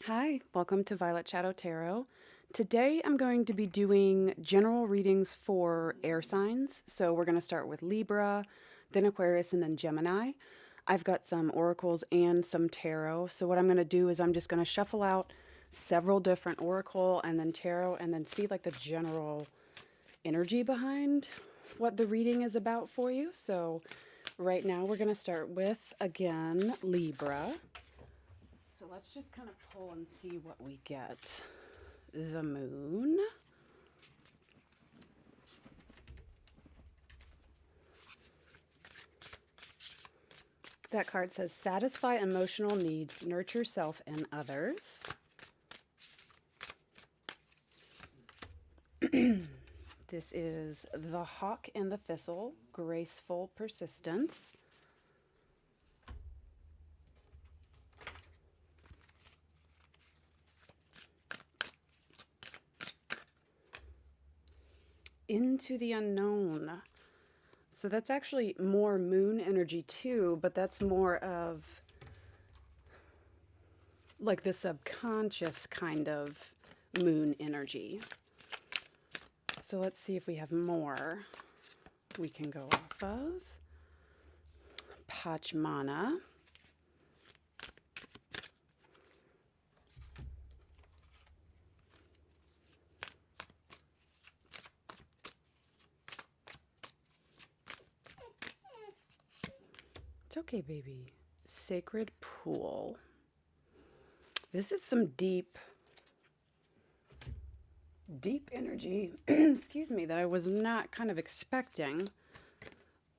Hi, welcome to Violet Shadow Tarot. Today I'm going to be doing general readings for air signs. So we're going to start with Libra, then Aquarius, and then Gemini. I've got some oracles and some tarot. So what I'm going to do is I'm just going to shuffle out several different oracle and then tarot and then see like the general energy behind what the reading is about for you. So right now we're going to start with, again, Libra. So let's just kind of pull and see what we get. The moon. That card says, satisfy emotional needs, nurture self and others. This is the hawk and the thistle, graceful persistence. Into the unknown. So that's actually more moon energy too, but that's more of like the subconscious kind of moon energy. So let's see if we have more we can go off of. Pachmana. It's okay, baby. Sacred pool. This is some deep energy, excuse me, that I was not kind of expecting.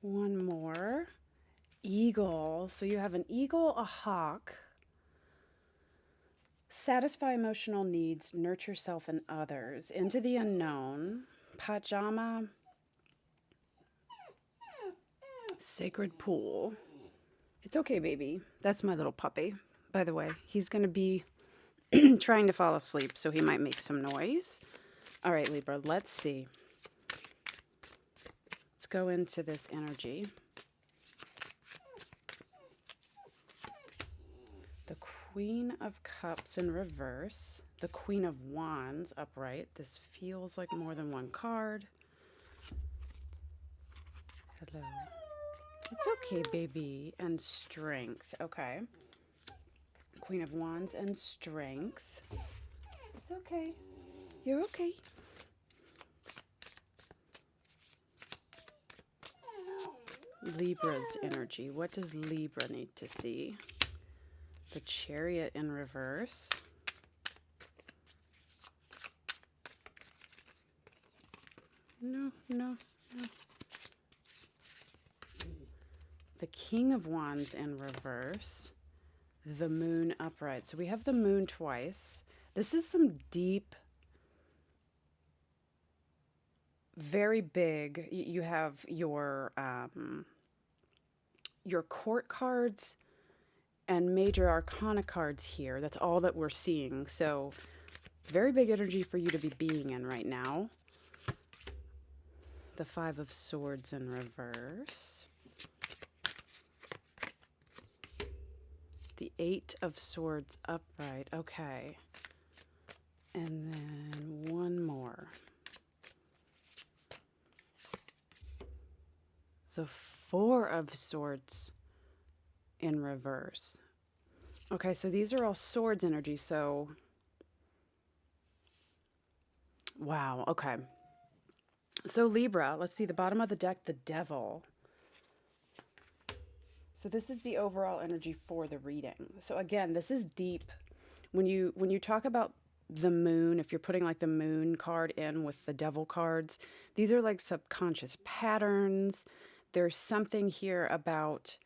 One more. Eagle. So you have an eagle, a hawk. Satisfy emotional needs, nurture self and others. Into the unknown. Pajama. Sacred pool. It's okay, baby. That's my little puppy, by the way. He's going to be trying to fall asleep, so he might make some noise. All right, Libra, let's see. Let's go into this energy. The Queen of Cups in reverse. The Queen of Wands upright. This feels like more than one card. Hello. It's okay, baby. And strength. Okay. Queen of Wands and strength. It's okay. You're okay. Libra's energy. What does Libra need to see? The Chariot in reverse. No. The King of Wands in reverse. The Moon upright. So we have the Moon twice. This is some deep, very big. You have your court cards and major arcana cards here. That's all that we're seeing. So very big energy for you to be being in right now. The Five of Swords in reverse. The Eight of Swords upright. Okay. And then one more. The Four of Swords in reverse. Okay, so these are all swords energy, so wow, okay. So Libra, let's see the bottom of the deck, the Devil. So this is the overall energy for the reading. So again, this is deep. When you talk about the moon, if you're putting like the moon card in with the devil cards, these are like subconscious patterns. There's something here about,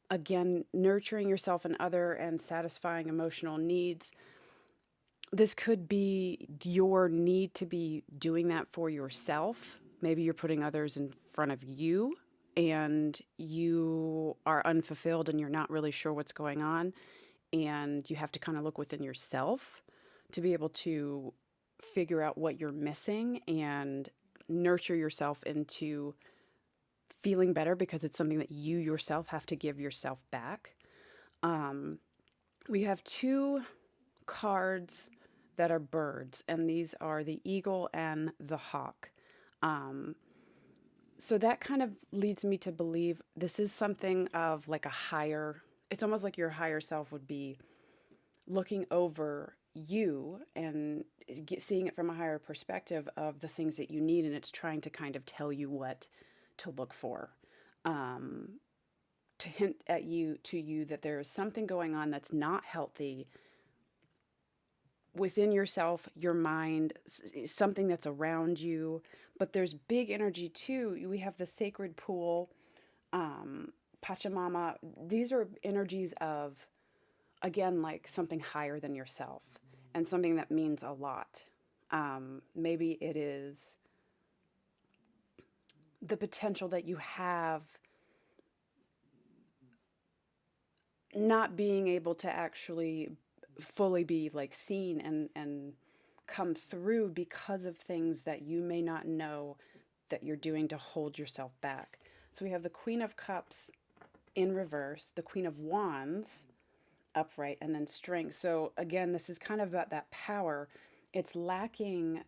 again, nurturing yourself and other and satisfying emotional needs. This could be your need to be doing that for yourself. Maybe you're putting others in front of you and you are unfulfilled and you're not really sure what's going on. And you have to kind of look within yourself to be able to figure out what you're missing and nurture yourself into feeling better, because it's something that you yourself have to give yourself back. We have two cards that are birds, and these are the eagle and the hawk. Um, so that kind of leads me to believe this is something of like a higher, it's almost like your higher self would be looking over you and seeing it from a higher perspective of the things that you need, and it's trying to kind of tell you what to look for. Um, to hint at you to you that there is something going on that's not healthy within yourself, your mind, something that's around you. But there's big energy too. We have the sacred pool, Pachamama. These are energies of, again, like something higher than yourself and something that means a lot. Maybe it is the potential that you have not being able to actually fully be like seen and come through because of things that you may not know that you're doing to hold yourself back. So we have the Queen of Cups in reverse, the Queen of Wands upright, and then Strength. So again, this is kind of about that power. It's lacking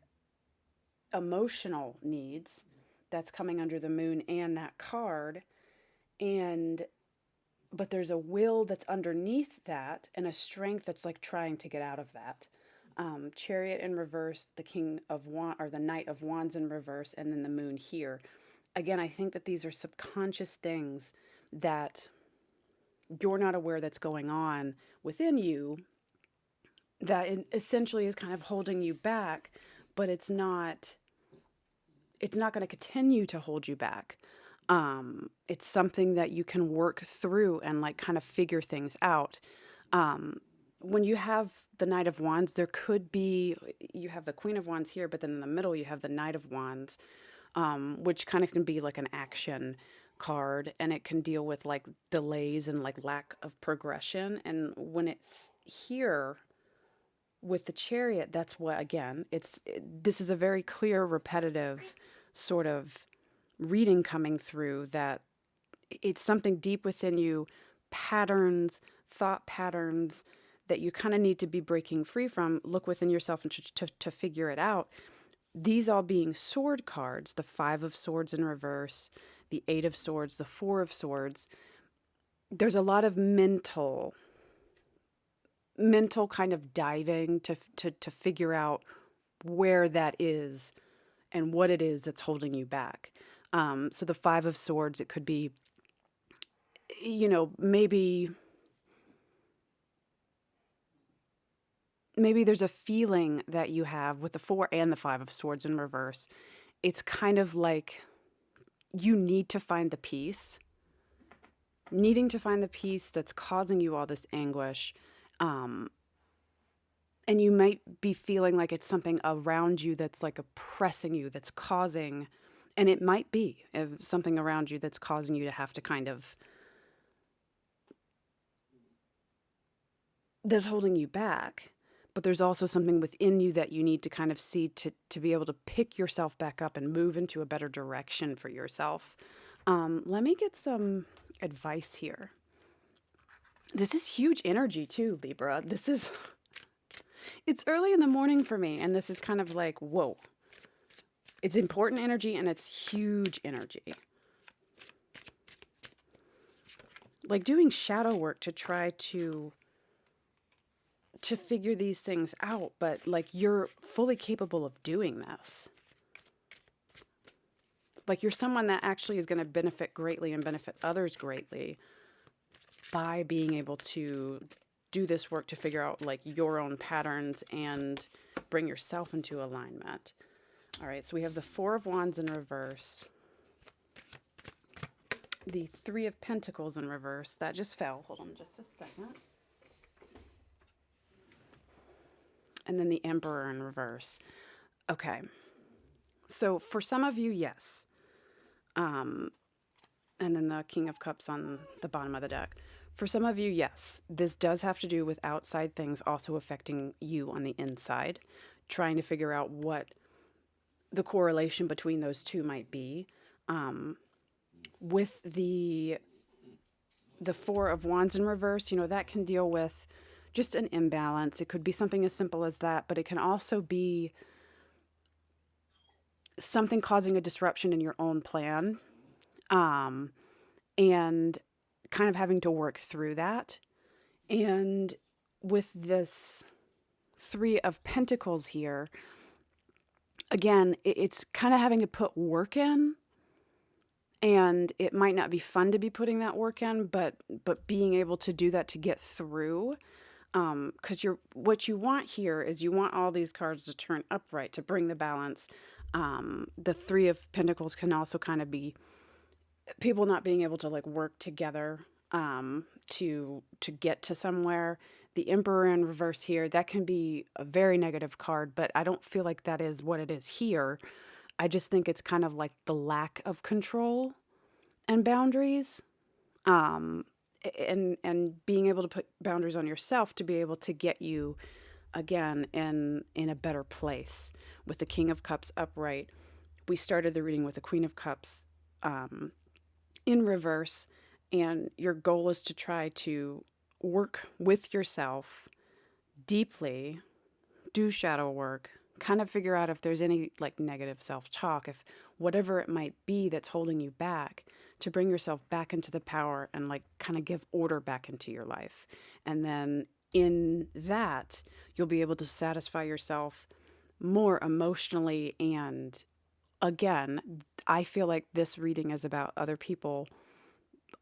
emotional needs that's coming under the moon and that card, and but there's a will that's underneath that and a strength that's like trying to get out of that. Chariot in reverse, the King of Wands or the Knight of Wands in reverse, and then the moon here. Again, I think that these are subconscious things that you're not aware that's going on within you that essentially is kind of holding you back, but it's not going to continue to hold you back. It's something that you can work through and like kind of figure things out. When you have the Knight of Wands, there could be, you have the Queen of Wands here, but then in the middle you have the Knight of Wands, which kind of can be like an action card, and it can deal with like delays and like lack of progression. And when it's here with the Chariot, that's what, again, this is a very clear, repetitive sort of reading coming through, that it's something deep within you, patterns, thought patterns that you kind of need to be breaking free from. Look within yourself and to figure it out. These all being sword cards, the Five of Swords in reverse, the Eight of Swords, the Four of Swords. There's a lot of mental kind of diving to figure out where that is and what it is that's holding you back. So the Five of Swords, it could be, maybe there's a feeling that you have with the Four and the Five of Swords in reverse. It's kind of like you need to find the peace, needing to find the peace that's causing you all this anguish. And you might be feeling like it's something around you that's like oppressing you, that's causing, and it might be something around you that's causing you to have to kind of, that's holding you back. But there's also something within you that you need to kind of see to be able to pick yourself back up and move into a better direction for yourself. Let me get some advice here. This is huge energy too, Libra. It's early in the morning for me, and this is kind of like, whoa. It's important energy, and it's huge energy. Like doing shadow work to try to figure these things out, but like you're fully capable of doing this. Like you're someone that actually is going to benefit greatly and benefit others greatly by being able to do this work to figure out like your own patterns and bring yourself into alignment. All right, so we have the Four of Wands in reverse, the Three of Pentacles in reverse. That just fell. Hold on just a second. And then the Emperor in reverse. Okay. So for some of you, yes. And then the King of Cups on the bottom of the deck. For some of you, yes. This does have to do with outside things also affecting you on the inside. Trying to figure out what the correlation between those two might be. With the Four of Wands in reverse, that can deal with just an imbalance. It could be something as simple as that, but it can also be something causing a disruption in your own plan, um, and kind of having to work through that. And with this Three of Pentacles here, again, it's kind of having to put work in, and it might not be fun to be putting that work in, but being able to do that to get through. Because what you want here is you want all these cards to turn upright to bring the balance. The Three of Pentacles can also kind of be people not being able to like work together to get to somewhere. The Emperor in reverse here, that can be a very negative card, but I don't feel like that is what it is here. I just think it's kind of like the lack of control and boundaries, um, and being able to put boundaries on yourself to be able to get you again in a better place. With the King of Cups upright, we started the reading with the Queen of Cups in reverse, and your goal is to try to work with yourself deeply, do shadow work, kind of figure out if there's any like negative self-talk, if whatever it might be that's holding you back, to bring yourself back into the power and like kind of give order back into your life. And then in that, you'll be able to satisfy yourself more emotionally. And again, I feel like this reading is about other people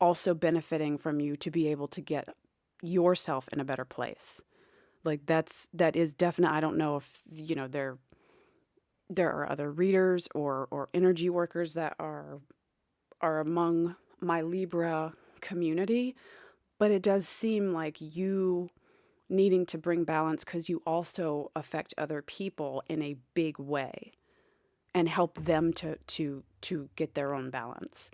also benefiting from you to be able to get yourself in a better place. Like that is definite. I don't know if there are other readers or energy workers that are among my Libra community, but it does seem like you needing to bring balance because you also affect other people in a big way and help them to get their own balance.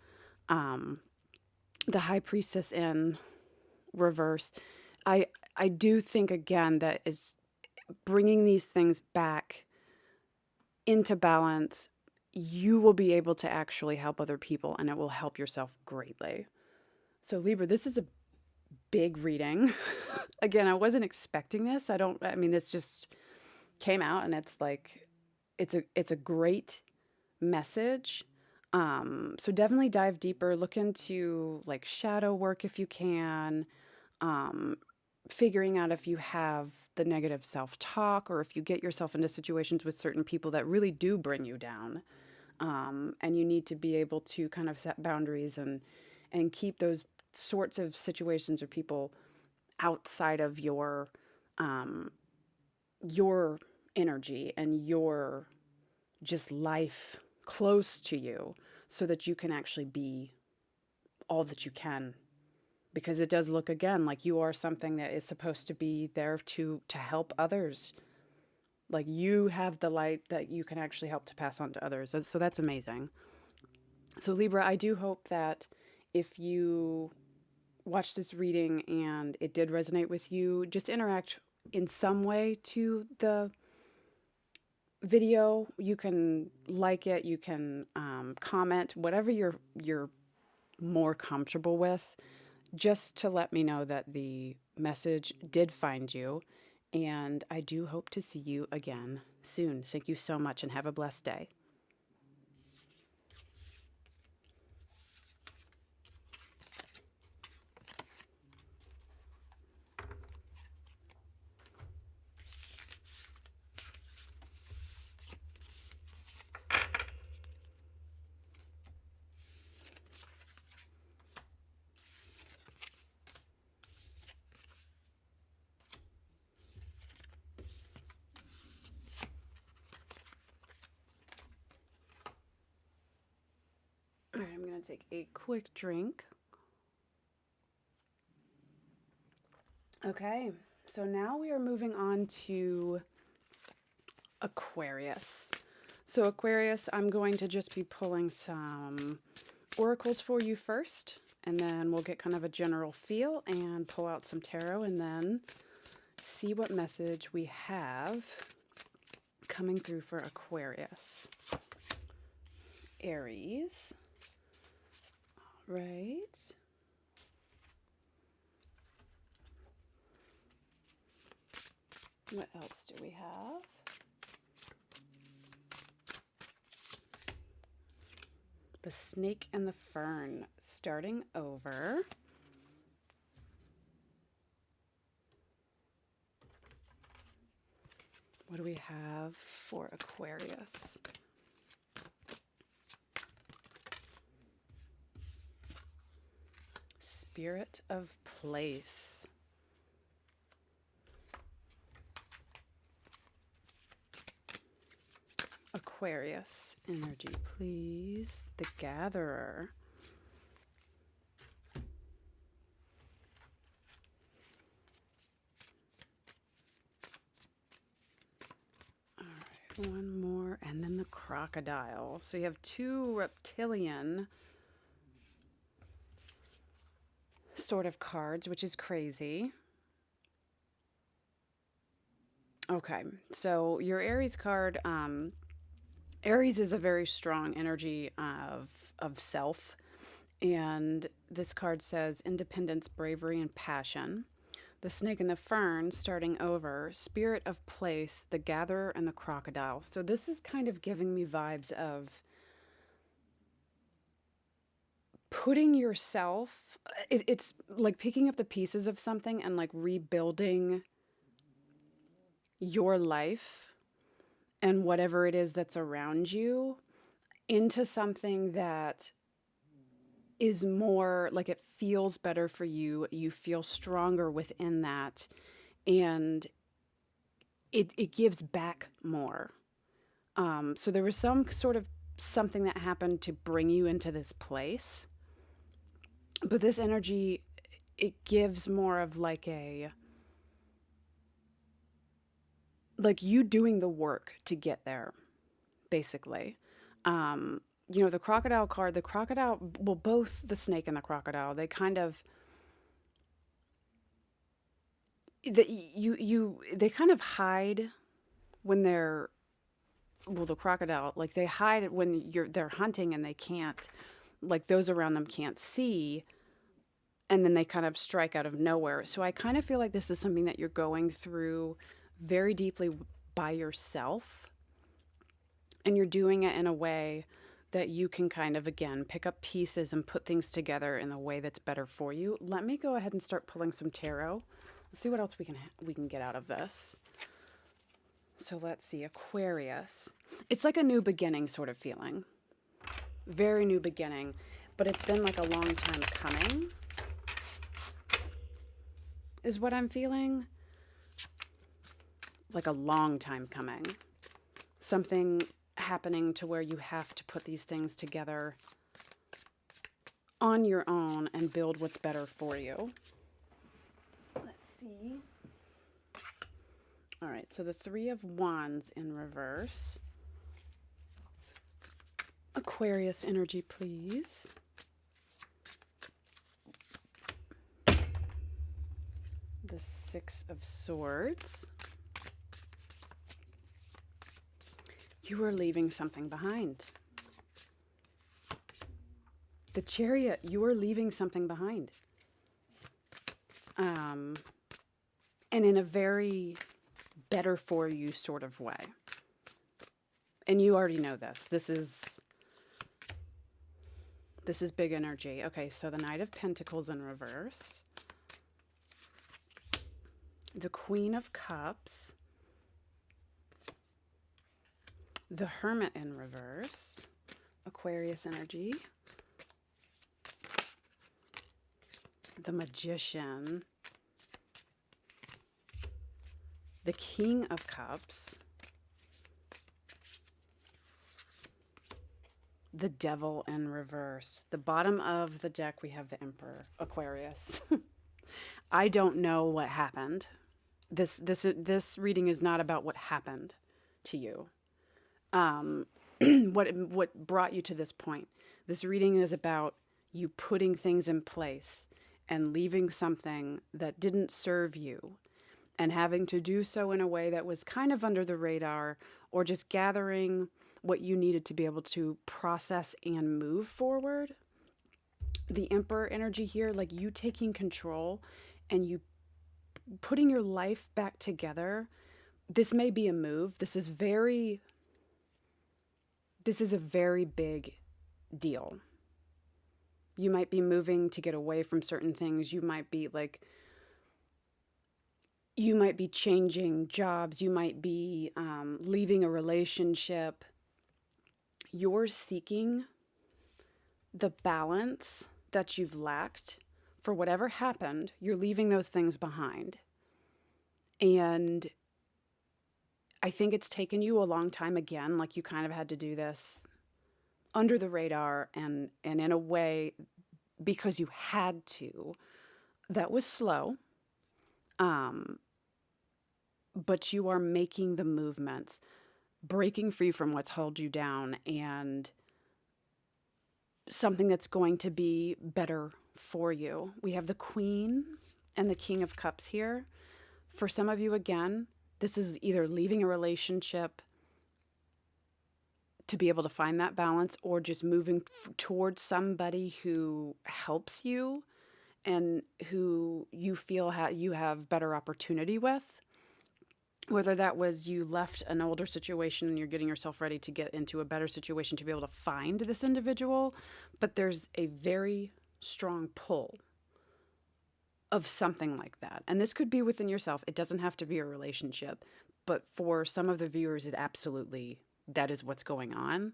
The High Priestess in reverse, I do think again that is bringing these things back into balance. You will be able to actually help other people, and it will help yourself greatly. So Libra, this is a big reading. Again, I wasn't expecting this. I mean, this just came out, and it's like, it's a great message. So definitely dive deeper, look into like shadow work if you can, figuring out if you have the negative self-talk or if you get yourself into situations with certain people that really do bring you down. And you need to be able to kind of set boundaries and keep those sorts of situations or people outside of your energy and your just life close to you, so that you can actually be all that you can, because it does look again like you are something that is supposed to be there to help others. Like you have the light that you can actually help to pass on to others. So that's amazing. So Libra, I do hope that if you watch this reading and it did resonate with you, just interact in some way to the video. You can like it, you can comment, whatever you're more comfortable with, just to let me know that the message did find you. And I do hope to see you again soon. Thank you so much and have a blessed day. All right, I'm going to take a quick drink. Okay, so now we are moving on to Aquarius. So Aquarius, I'm going to just be pulling some oracles for you first, and then we'll get kind of a general feel and pull out some tarot and then see what message we have coming through for Aquarius. Aries. All right. What else do we have? The snake and the fern, starting over. What do we have for Aquarius? Spirit of place. Aquarius energy, please. The Gatherer. All right, one more, and then the Crocodile. So you have two reptilian sort of cards, which is crazy. Okay, so your Aries card, Aries is a very strong energy of self, and this card says independence, bravery, and passion. The snake and the fern, starting over, spirit of place, the gatherer, and the crocodile. So this is kind of giving me vibes of putting yourself, it's like picking up the pieces of something and like rebuilding your life and whatever it is that's around you into something that is more like it feels better for you. You feel stronger within that, and it gives back more. So there was some sort of something that happened to bring you into this place, but this energy, it gives more of like you doing the work to get there, basically. You know, the crocodile card, well, both the snake and the crocodile, they kind of, they kind of hide when they're, well, the crocodile, like they hide when they're hunting and they can't, like those around them can't see, and then they kind of strike out of nowhere. So I kind of feel like this is something that you're going through very deeply by yourself, and you're doing it in a way that you can kind of, again, pick up pieces and put things together in a way that's better for you. Let me go ahead and start pulling some tarot. Let's see what else we can get out of this. So let's see, Aquarius. It's like a new beginning sort of feeling. Very new beginning, but it's been like a long time coming, is what I'm feeling. Like a long time coming. Something happening to where you have to put these things together on your own and build what's better for you. Let's see. All right, so the Three of Wands in reverse. Aquarius energy, please. The Six of Swords. You are leaving something behind. The Chariot, you are leaving something behind. And in a very better for you sort of way. And you already know this. This is big energy. Okay, so the Knight of Pentacles in reverse. The Queen of Cups. The Hermit in reverse. Aquarius energy. The Magician. The King of Cups. The Devil in reverse. The bottom of the deck, we have the Emperor, Aquarius. I don't know what happened. This reading is not about what happened to you. What brought you to this point. This reading is about you putting things in place and leaving something that didn't serve you and having to do so in a way that was kind of under the radar, or just gathering what you needed to be able to process and move forward. The Emperor energy here, like you taking control and you putting your life back together this may be a move. This is a very big deal. You might be moving to get away from certain things. You might be changing jobs. You might be leaving a relationship. You're seeking the balance that you've lacked for whatever happened. You're leaving those things behind. And I think it's taken you a long time again. Like, you kind of had to do this under the radar and in a way because you had to. That was slow. But you are making the movements, breaking free from what's held you down, and something that's going to be better for you. We have the Queen and the King of Cups here. For some of you, again, this is either leaving a relationship to be able to find that balance, or just moving towards somebody who helps you and who you feel you have better opportunity with. Whether that was you left an older situation and you're getting yourself ready to get into a better situation to be able to find this individual, but there's a very strong pull of something like that. And this could be within yourself. It doesn't have to be a relationship, but for some of the viewers, it absolutely, that is what's going on.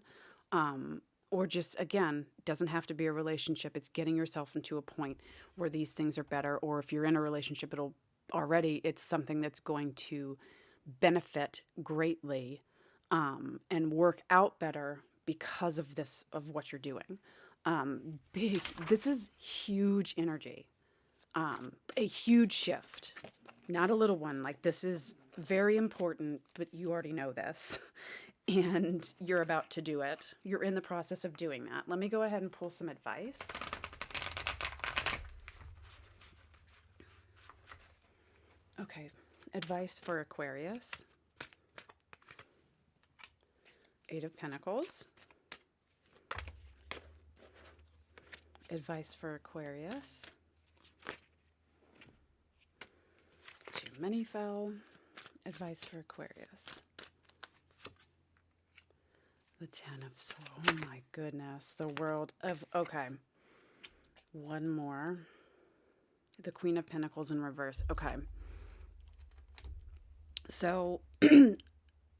Or just, again, doesn't have to be a relationship. It's getting yourself into a point where these things are better. Or if you're in a relationship, it's something that's going to benefit greatly and work out better because of what you're doing. This is huge energy, a huge shift, not a little one. Like, this is very important, but you already know this and you're about to do it. You're in the process of doing that. Let me go ahead and pull some advice. Okay, advice for Aquarius. Eight of Pentacles. Advice for Aquarius. Too many fell. Advice for Aquarius. The Ten of Swords. Oh my goodness. The World of... Okay. One more. The Queen of Pentacles in reverse. Okay. So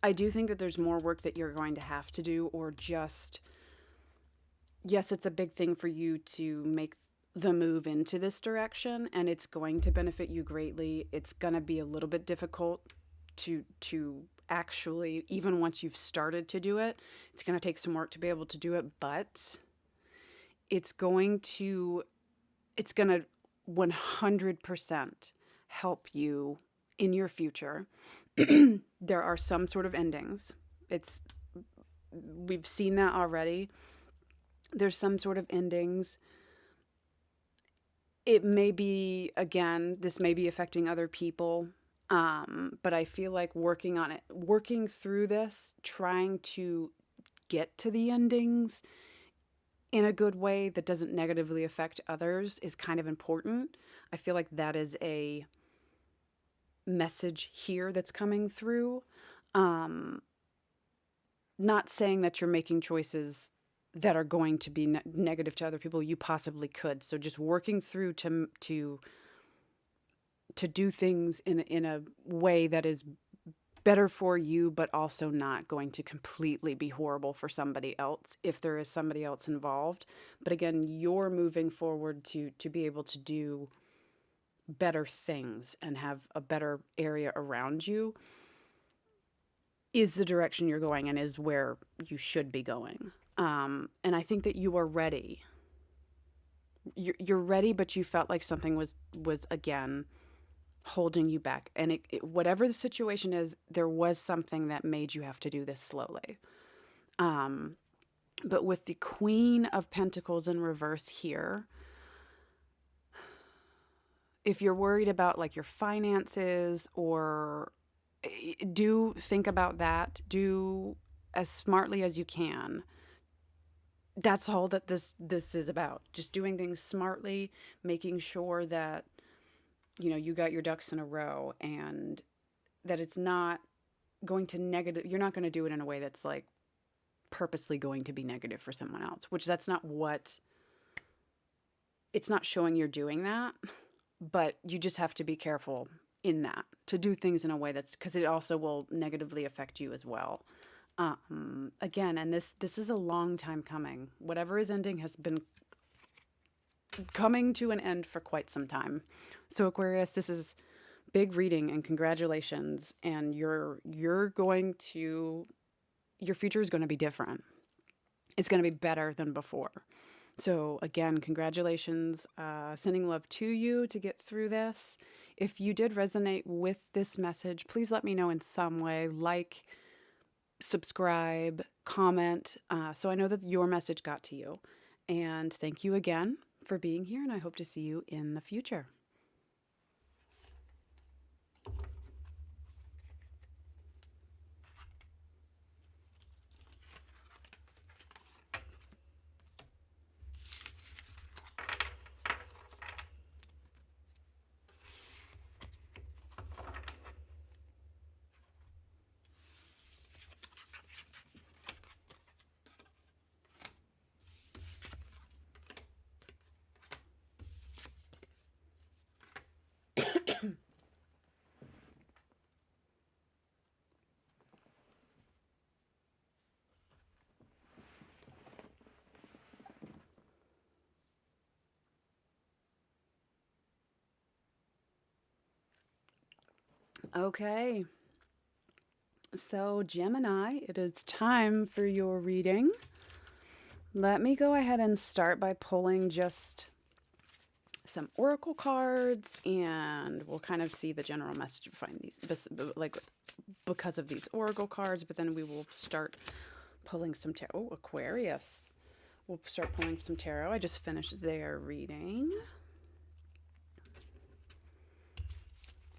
I do think that there's more work that you're going to have to do, or just, yes, it's a big thing for you to make the move into this direction, and it's going to benefit you greatly. It's going to be a little bit difficult to actually, even once you've started to do it, it's going to take some work to be able to do it, but it's going to 100% help you in your future. There are some sort of endings. We've seen that already. There's some sort of endings. It may be, again, this may be affecting other people. But I feel like working on it, working through this, trying to get to the endings in a good way that doesn't negatively affect others is kind of important. I feel like that is a message here that's coming through. Not saying that you're making choices that are going to be negative to other people. You possibly could. So just working through to do things in a way that is better for you, but also not going to completely be horrible for somebody else if there is somebody else involved. But again, you're moving forward to be able to do better things and have a better area around you is the direction you're going and is where you should be going. And I think that you are ready. You're ready, but you felt like something was again holding you back. And whatever the situation is, there was something that made you have to do this slowly. But with the Queen of Pentacles in reverse here, if you're worried about like your finances, or do think about that, do as smartly as you can. That's all that this is about. Just doing things smartly, making sure that, you know, you got your ducks in a row, and that it's not going to negative, you're not going to do it in a way that's like purposely going to be negative for someone else, which that's not what, it's not showing you're doing that, but you just have to be careful in that, to do things in a way that's, because it also will negatively affect you as well. Again, and this is a long time coming. Whatever is ending has been coming to an end for quite some time. So Aquarius, this is big reading and congratulations. And you're going to, your future is going to be different. It's going to be better than before. So again, congratulations. Sending love to you to get through this. If you did resonate with this message, please let me know in some way. Like, subscribe, comment, so I know that your message got to you. And thank you again for being here, and I hope to see you in the future. Okay, so Gemini, it is time for your reading. Let me go ahead and start by pulling just some oracle cards, and we'll kind of see the general message behind these, like because of these oracle cards, but then we will start pulling some tarot. Oh, Aquarius. We'll start pulling some tarot. I just finished their reading.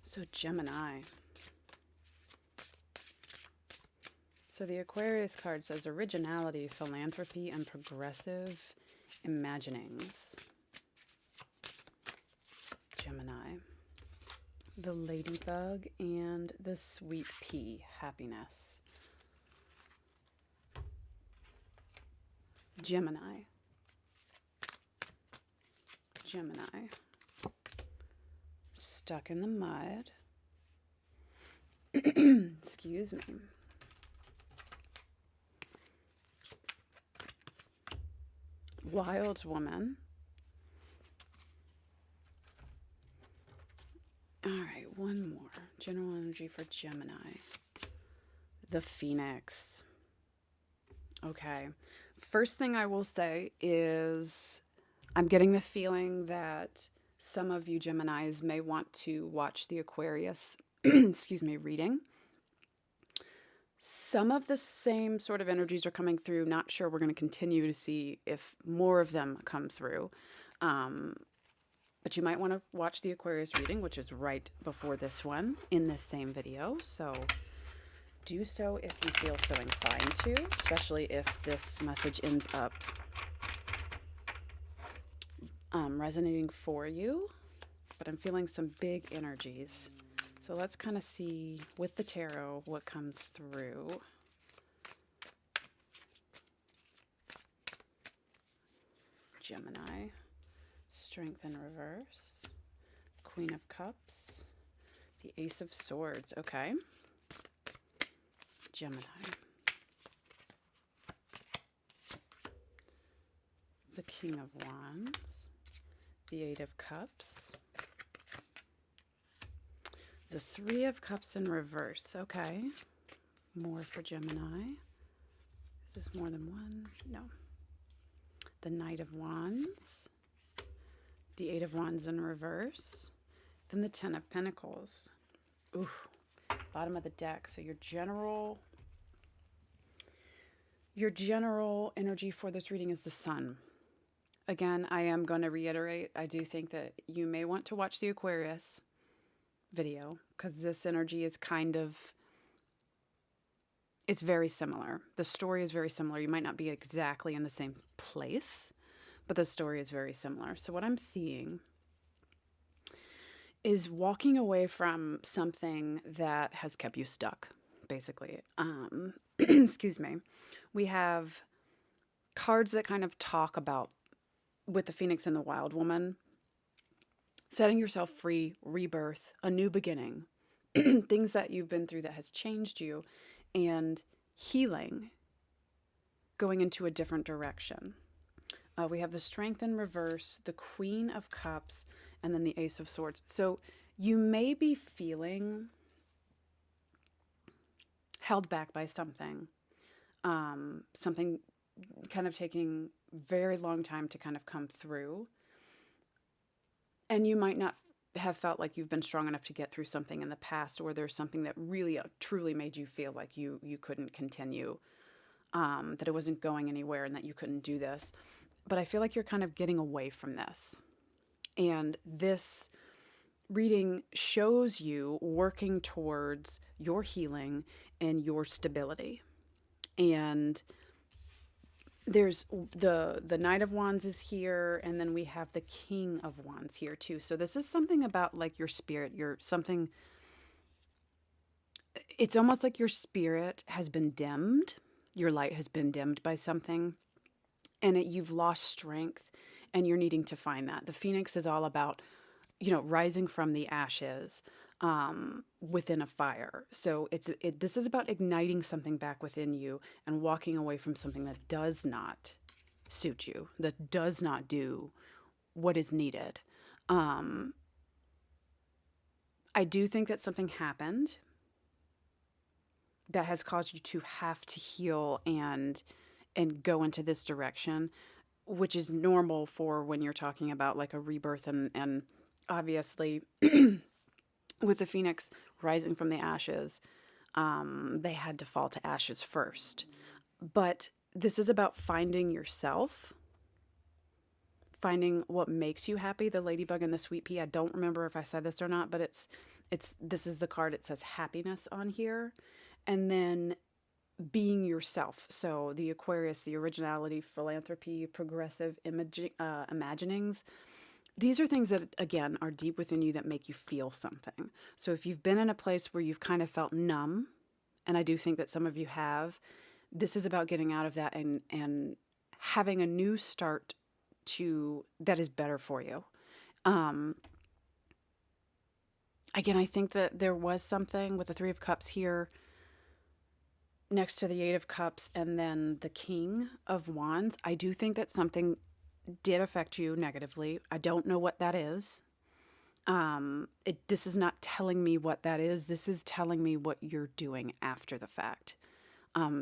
So Gemini. So the Aquarius card says originality, philanthropy, and progressive imaginings. Gemini. The ladybug and the sweet pea, happiness. Gemini. Gemini. Stuck in the mud. Excuse me. Wild woman. All right, one more. General energy for Gemini. The Phoenix. Okay. First thing I will say is I'm getting the feeling that some of you Geminis may want to watch the Aquarius, excuse me, reading. Some of the same sort of energies are coming through. Not sure we're going to continue to see if more of them come through. But you might want to watch the Aquarius reading, which is right before this one in this same video. So do so if you feel so inclined to, especially if this message ends up resonating for you. But I'm feeling some big energies. So let's kind of see with the tarot what comes through. Gemini. Strength in reverse. Queen of Cups. The Ace of Swords. Okay. Gemini. The King of Wands. The Eight of Cups. The Three of Cups in reverse. Okay. More for Gemini. Is this more than one? No. The Knight of Wands. The Eight of Wands in reverse. Then the Ten of Pentacles. Ooh. Bottom of the deck. So your general energy for this reading is the Sun. Again, I am going to reiterate, I do think that you may want to watch the Aquarius video because this energy is it's very similar. The story is very similar. You might not be exactly in the same place, but the story is very similar. So what I'm seeing is walking away from something that has kept you stuck. basically. Excuse me. We have cards that kind of talk about, with the Phoenix and the Wild Woman, setting yourself free, rebirth, a new beginning, things that you've been through that has changed you, and healing, going into a different direction. We have the Strength in reverse, the Queen of Cups, and then the Ace of Swords. So you may be feeling held back by something, something kind of taking very long time to kind of come through. And you might not have felt like you've been strong enough to get through something in the past, or there's something that really truly made you feel like you couldn't continue, that it wasn't going anywhere and that you couldn't do this. But I feel like you're kind of getting away from this. And this reading shows you working towards your healing and your stability. And there's the Knight of Wands is here, and then we have the King of Wands here too. So this is something about like your spirit, it's almost like your spirit has been dimmed, your light has been dimmed by something, and you've lost strength, and you're needing to find that. The Phoenix is all about, rising from the ashes, within a fire. So this is about igniting something back within you and walking away from something that does not suit you, that does not do what is needed. I do think that something happened that has caused you to have to heal and go into this direction, which is normal for when you're talking about like a rebirth, and obviously with the Phoenix rising from the ashes, they had to fall to ashes first. But this is about finding yourself, finding what makes you happy. The ladybug and the sweet pea, I don't remember if I said this or not, but this is the card. It says happiness on here. And then being yourself. So the Aquarius, the originality, philanthropy, progressive imaginings. These are things that, again, are deep within you that make you feel something. So if you've been in a place where you've kind of felt numb, and I do think that some of you have, this is about getting out of that and having a new start that is better for you. Again, I think that there was something with the Three of Cups here next to the Eight of Cups and then the King of Wands. I do think that something did affect you negatively. I don't know what that is. This is not telling me what that is. This is telling me what you're doing after the fact.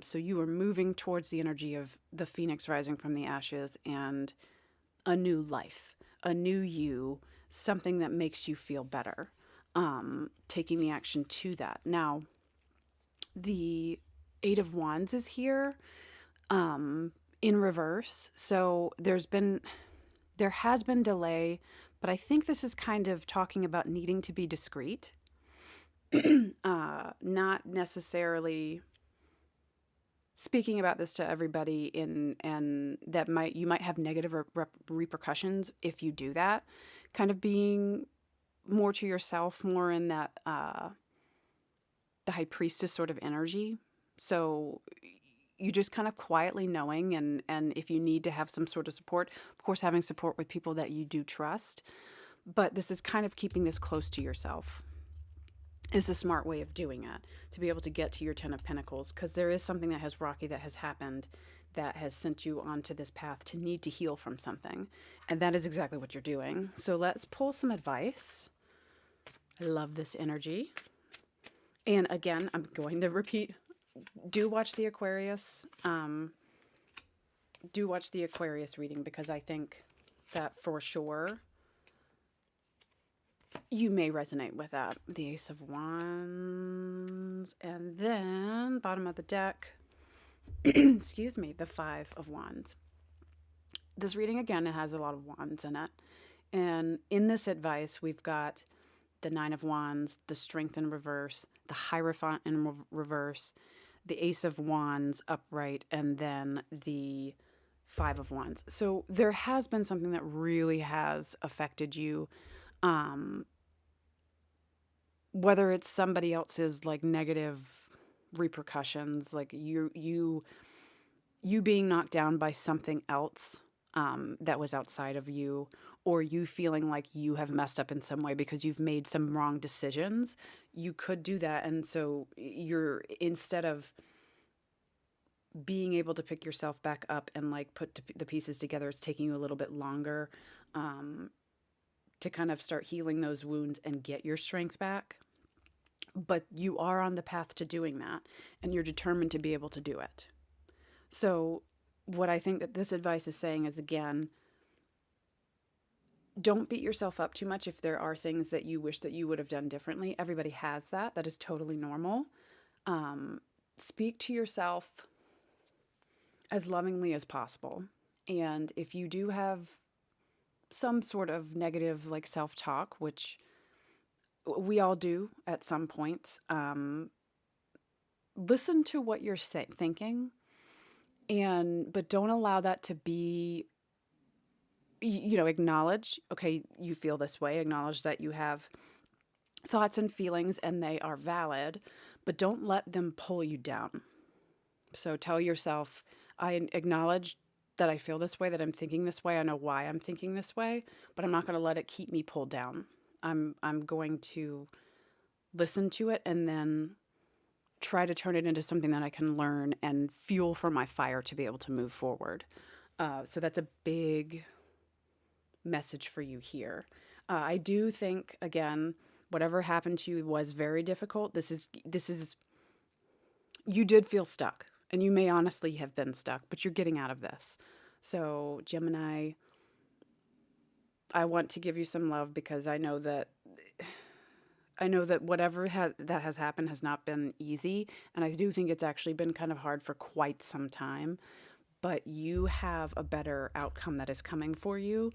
So you are moving towards the energy of the Phoenix rising from the ashes and a new life, a new you, something that makes you feel better, taking the action to that. Now, the Eight of Wands is here, in reverse. So there has been delay, but I think this is kind of talking about needing to be discreet, not necessarily speaking about this to everybody and that you might have negative repercussions if you do that, kind of being more to yourself, more in that, the High Priestess sort of energy. So you just kind of quietly knowing, and if you need to have some sort of support, of course, having support with people that you do trust. But this is kind of keeping this close to yourself is a smart way of doing it, to be able to get to your Ten of Pentacles, because there is something that has happened that has sent you onto this path to need to heal from something. And that is exactly what you're doing. So let's pull some advice. I love this energy. And again, I'm going to repeat, do watch the Aquarius. Do watch the Aquarius reading, because I think that for sure you may resonate with that. The Ace of Wands, and then bottom of the deck, excuse me, the Five of Wands. This reading, again, it has a lot of wands in it. And in this advice, we've got the Nine of Wands, the Strength in reverse, the Hierophant in reverse, the Ace of Wands upright, and then the Five of Wands. So there has been something that really has affected you. Whether it's somebody else's like negative repercussions, like you being knocked down by something else that was outside of you, or you feeling like you have messed up in some way because you've made some wrong decisions. You could do that. And so you're, instead of being able to pick yourself back up and like put the pieces together, it's taking you a little bit longer to kind of start healing those wounds and get your strength back. But you are on the path to doing that, and you're determined to be able to do it. So what I think that this advice is saying is, again, don't beat yourself up too much if there are things that you wish that you would have done differently. Everybody has that. That is totally normal. Speak to yourself as lovingly as possible. And if you do have some sort of negative like self-talk, which we all do at some points, listen to what you're thinking, but don't allow that to be, acknowledge, okay, you feel this way, acknowledge that you have thoughts and feelings and they are valid, but don't let them pull you down. So tell yourself, I acknowledge that I feel this way, that I'm thinking this way. I know why I'm thinking this way, but I'm not going to let it keep me pulled down. I'm going to listen to it and then try to turn it into something that I can learn and fuel for my fire to be able to move forward. So that's a big message for you here. I do think, again, whatever happened to you was very difficult. This is, you did feel stuck, and you may honestly have been stuck, but you're getting out of this. So Gemini, I want to give you some love because I know that whatever that has happened has not been easy, and I do think it's actually been kind of hard for quite some time, but you have a better outcome that is coming for you,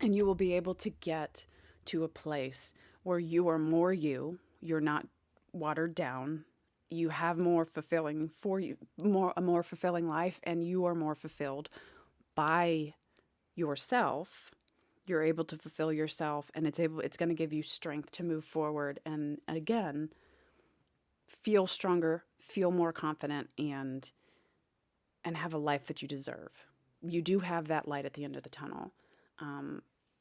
and you will be able to get to a place where you are more you. You're not watered down. You have more fulfilling for you, a more fulfilling life, and you are more fulfilled by yourself. You're able to fulfill yourself, and it's going to give you strength to move forward and again feel stronger, feel more confident, and have a life that you deserve. You do have that light at the end of the tunnel.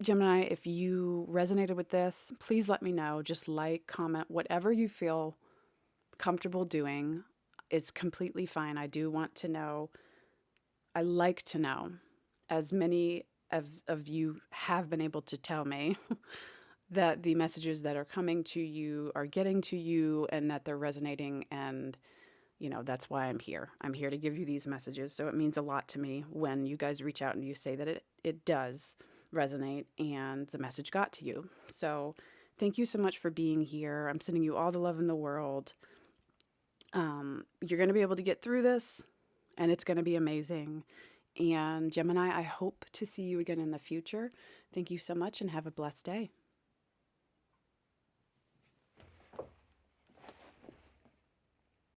Gemini, if you resonated with this, please let me know. Just like, comment, whatever you feel comfortable doing is completely fine. I do want to know. I like to know, as many of you have been able to tell me that the messages that are coming to you are getting to you and that they're resonating, and that's why I'm here. I'm here to give you these messages. So it means a lot to me when you guys reach out and you say that it does resonate and the message got to you. So thank you so much for being here. I'm sending you all the love in the world. You're going to be able to get through this, and it's going to be amazing. And Gemini, I hope to see you again in the future. Thank you so much and have a blessed day.